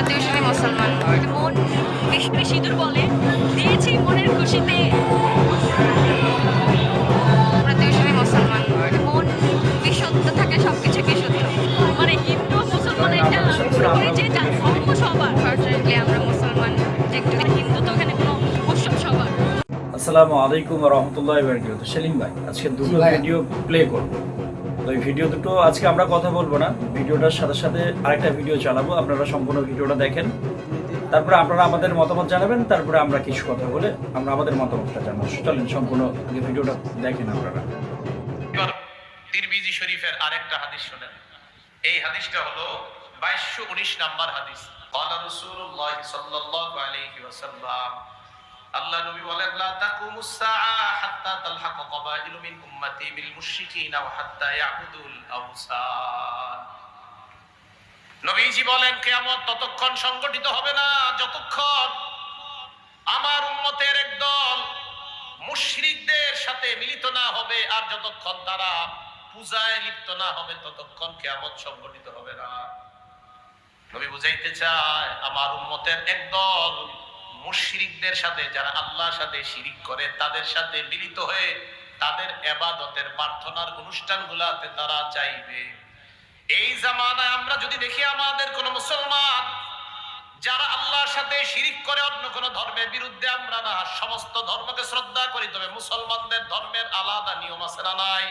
টিউশনি মুসলমান মন কৃষ্ণে সিঁদুর বলে দিয়েছি মনের খুশিতে। আমরা টিউশনি মুসলমান মন বিশুদ্ধ থাকে, সবকিছু বিশুদ্ধ। মানে হিন্দু মুসলমান একটা যে ধর্ম সবার, ফর্চুনেটলি আমরা মুসলমান যে একটু হিন্দু, তো এখানে কোনো উৎসব সবার। আসসালামু আলাইকুম ওয়া রাহমাতুল্লাহি ওয়া বারাকাতুহু। সেলিম ভাই, আজকে দুটো ভিডিও প্লে করব। তো এই ভিডিও দুটো আজকে আমরা কথা বলবো না, ভিডিওটার সাথে সাথে আরেকটা ভিডিও চালাবো। আপনারা সম্পূর্ণ ভিডিওটা দেখেন, তারপরে আপনারা আমাদের মতামত জানাবেন, তারপরে আমরা কিছু কথা বলে আমরা আমাদের মতামতটা জানাবো। চলেন সম্পূর্ণ ভিডিওটা দেখেন আপনারা। তিরমিজি শরীফের আরেকটা হাদিস শুনেন। এই হাদিসটা হলো 2219 নাম্বার হাদিস। ক্বালা রাসূলুল্লাহ সাল্লাল্লাহু আলাইহি ওয়াসাল্লাম, আল্লাহ নবী বলেন, লা তাকুমুস সাআ হাত্তা তালহাকা কাবাইলু মিন উম্মতি বিল মুশরিকিনা ওয়া হাত্তা ইয়াবুদুল আওসান। নবীজি বলেন, কিয়ামত ততক্ষণ সংগঠিত হবে না যতক্ষণ আমার উম্মতের একদল মুশরিকদের সাথে মিলিত না হবে, আর যতক্ষণ তারা পূজায় লিপ্ত না হবে ততক্ষণ কিয়ামত সংগঠিত হবে না। নবী বুঝাইতে চায়, আমার উম্মতের একদল মুশরিকদের সাথে, যারা আল্লাহর সাথে শিরিক করে, তাদের সাথে মিলিত হয়ে তাদের ইবাদতের প্রার্থনার অনুষ্ঠানগুলোতে তারা চাইবে। এই জামানায় আমরা যদি দেখি আমাদের কোন মুসলমান যারা আল্লাহর সাথে শিরিক করে, অন্য কোন ধর্মের বিরুদ্ধে আমরা না, সমস্ত ধর্মকে শ্রদ্ধা করি, তবে মুসলমানদের ধর্মের আলাদা নিয়ম আছে না নাই?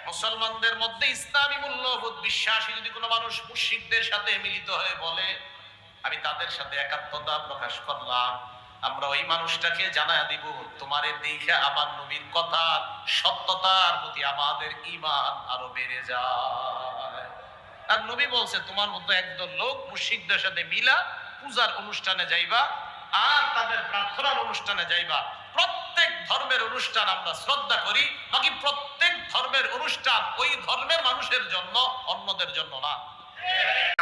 মুসলমানদের মধ্যে ইসলামী মূল্যবোধ বিশ্বাসী যদি কোনো মানুষ মুশরিকদের সাথে মিলিত হয়ে বলে আমি তাদের সাথে একাত্মতা প্রকাশ করলাম, আমরা ওই মানুষটাকে জানায় দিব, তোমার দেখে আমার নবীর কথা সত্যতার প্রতি আমাদের ঈমান আরো বেড়ে যায়। আর নবী বলছে, তোমার মতো একদল লোক মুশরিকদের সাথে মিলা পূজার অনুষ্ঠানে যাইবা আর তাদের প্রার্থনার অনুষ্ঠানে যাইবা। প্রত্যেক ধর্মের অনুষ্ঠান আমরা শ্রদ্ধা করি, বাকি প্রত্যেক ধর্মের অনুষ্ঠান ওই ধর্মের মানুষের জন্য, অন্যদের জন্য না।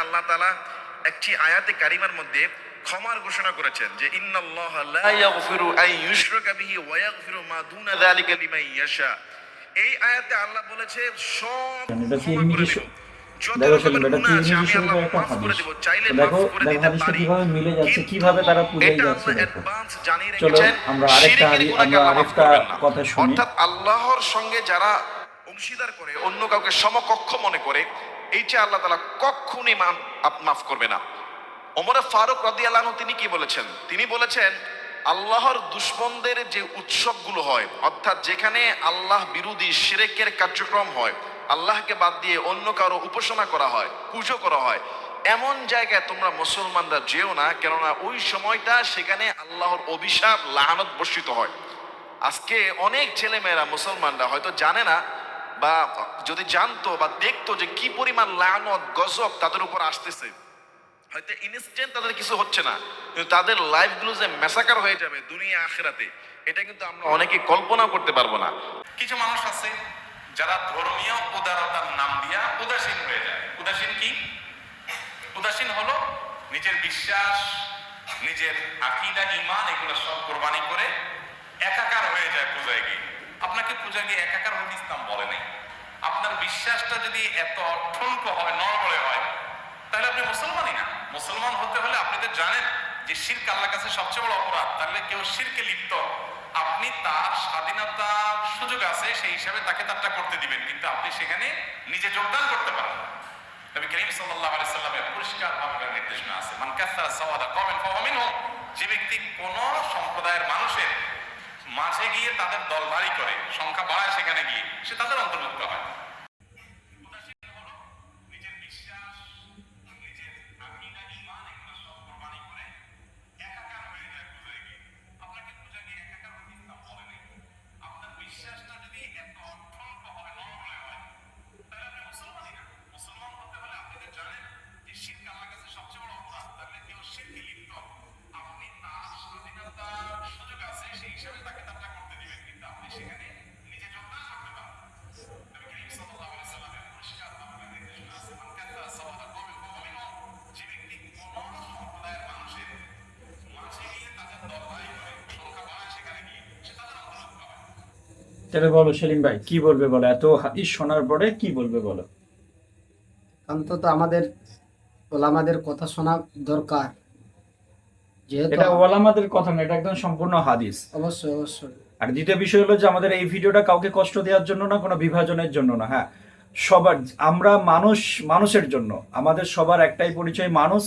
আল্লাহ তাআলা একটি আয়াতে কারিমার মধ্যে ক্ষমার ঘোষণা করেছেন যে ইন্নাল্লাহা লা ইয়াগফিরু আন ইউশরাকা বিহি ওয়া ইয়াগফিরু মা দুনা যালিকা লিমান ইয়াশা। এই আয়াতে আল্লাহ বলেছে সব ক্ষমা করে দেব। কিভাবে তারা পূজায় যাচ্ছে। চলো আমরা আরেকটা কথা শুনি। অর্থাৎ আল্লাহর সঙ্গে যারা অংশীদার করে, অন্য কাউকে সমকক্ষ মনে করে, এইটা আল্লাহ তাআলা কখনোই মাফ করবে না। ওমর ফারুক রাদিয়াল্লাহু আনহু তিনি কি বলেছেন? তিনি বলেছেন, আল্লাহর দুশমনদের যে উৎসবগুলো হয়, অর্থাৎ যেখানে আল্লাহ বিরোধী শিরকের কার্যক্রম হয়, আল্লাহকে বাদ দিয়ে অন্য কারো উপাসনা করা হয়, পুজো করা হয়, এমন জায়গায় তোমরা মুসলমানরা যেও না, কেননা ওই সময়টা সেখানে আল্লাহর অভিশাপ লাআনত বর্ষিত হয়। আজকে অনেক ছেলে মেয়েরা মুসলমানরা হয়তো জানে না, বা যদি জানতো বা দেখতো যে কি পরিমাণ লাআনত গজব তাদের উপর আসতেছে, হয়তো ইনস্ট্যান্ট তাদের কিছু হচ্ছে না, কিন্তু তাদের লাইফগুলো যে ম্যাসাকার হয়ে যাবে দুনিয়া আখিরাতে, এটা কিন্তু আমরা অনেকে কল্পনাও করতে পারবো না। কিছু মানুষ আছে যারা ধর্মীয় উদারতার নাম দিয়া উদাসীন হয়ে যায়। উদাসীন কি? উদাসীন হলো নিজের বিশ্বাস, নিজের আকীদা, ঈমান এগুলো সব কুরবানি করে একাকার হয়ে যায় পূজায় গিয়ে। আপনাকে পূজা গিয়ে একাকার হতে ইসলাম বলে নাই। আপনার বিশ্বাসটা যদি এত ঠুনকো হয়, নড়বড়ে হয়, তাহলে আপনি মুসলমানই না। মুসলমান হতে হলে আপনি তো জানেন যে শিরক আল্লাহর কাছে সবচেয়ে বড় অপরাধ। তাহলে কেউ শিরকে লিপ্ত, আপনি তার স্বাধীনতার সুযোগ আছে, সেই হিসাবে তাকে তারটা করতে দিবেন, কিন্তু আপনি সেখানে নিজে যোগদান করতে পারেন। নবী করিম সাল্লাল্লাহু আলাইহি সাল্লামের পরিষ্কারভাবে নির্দেশনা আছে, মান কাসারা সাওয়াদা কওমিন ফাহুয়া মিনহুম। যে ব্যক্তি কোন সম্প্রদায়ের মানুষের মাঝে গিয়ে তাদের দল ভারী করে, সংখ্যা বাড়ায়, সেখানে গিয়ে সে তাদের অন্তর্ভুক্ত হয়। তাহলে বলো সেলিম ভাই, কি বলবে বলো? এত হাদিস শোনার পরে কি বলবে বলো? অন্তত আমাদের ওলামাদের কথা শোনা দরকার, যেহেতু এটা ওলামাদের কথা না, এটা একদম সম্পূর্ণ হাদিস। অবশ্যই অবশ্যই আর দ্বিতীয় বিষয় হলো যে আমাদের এই ভিডিওটা কাউকে কষ্ট দেওয়ার জন্য না, কোনো বিভাজনের জন্য না। হ্যাঁ, সবার, আমরা মানুষের জন্য, আমাদের সবার একটাই পরিচয় মানুষ,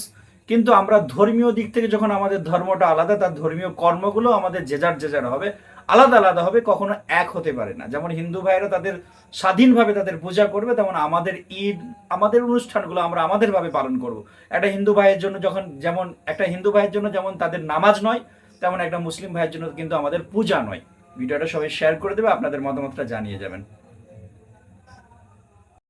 কিন্তু আমরা ধর্মীয় দিক থেকে যখন আমাদের ধর্মটা আলাদা, তার ধর্মীয় কর্মগুলো আমাদের যে যার হবে, আলাদা আলাদা হবে, কখনো এক হতে পারে না। যেমন হিন্দু ভাইয়েরা তাদের স্বাধীনভাবে তাদের পূজা করবে, তেমন আমাদের ঈদ, আমাদের অনুষ্ঠানগুলো আমরা আমাদের ভাবে পালন করব। একটা হিন্দু ভাইয়ের জন্য যেমন তাদের নামাজ নয়, তেমন একটা মুসলিম ভাইয়ের জন্য কিন্তু আমাদের পূজা নয়। ভিডিওটা সবাই শেয়ার করে দেবে, আপনাদের মতামতটা জানিয়ে যাবেন।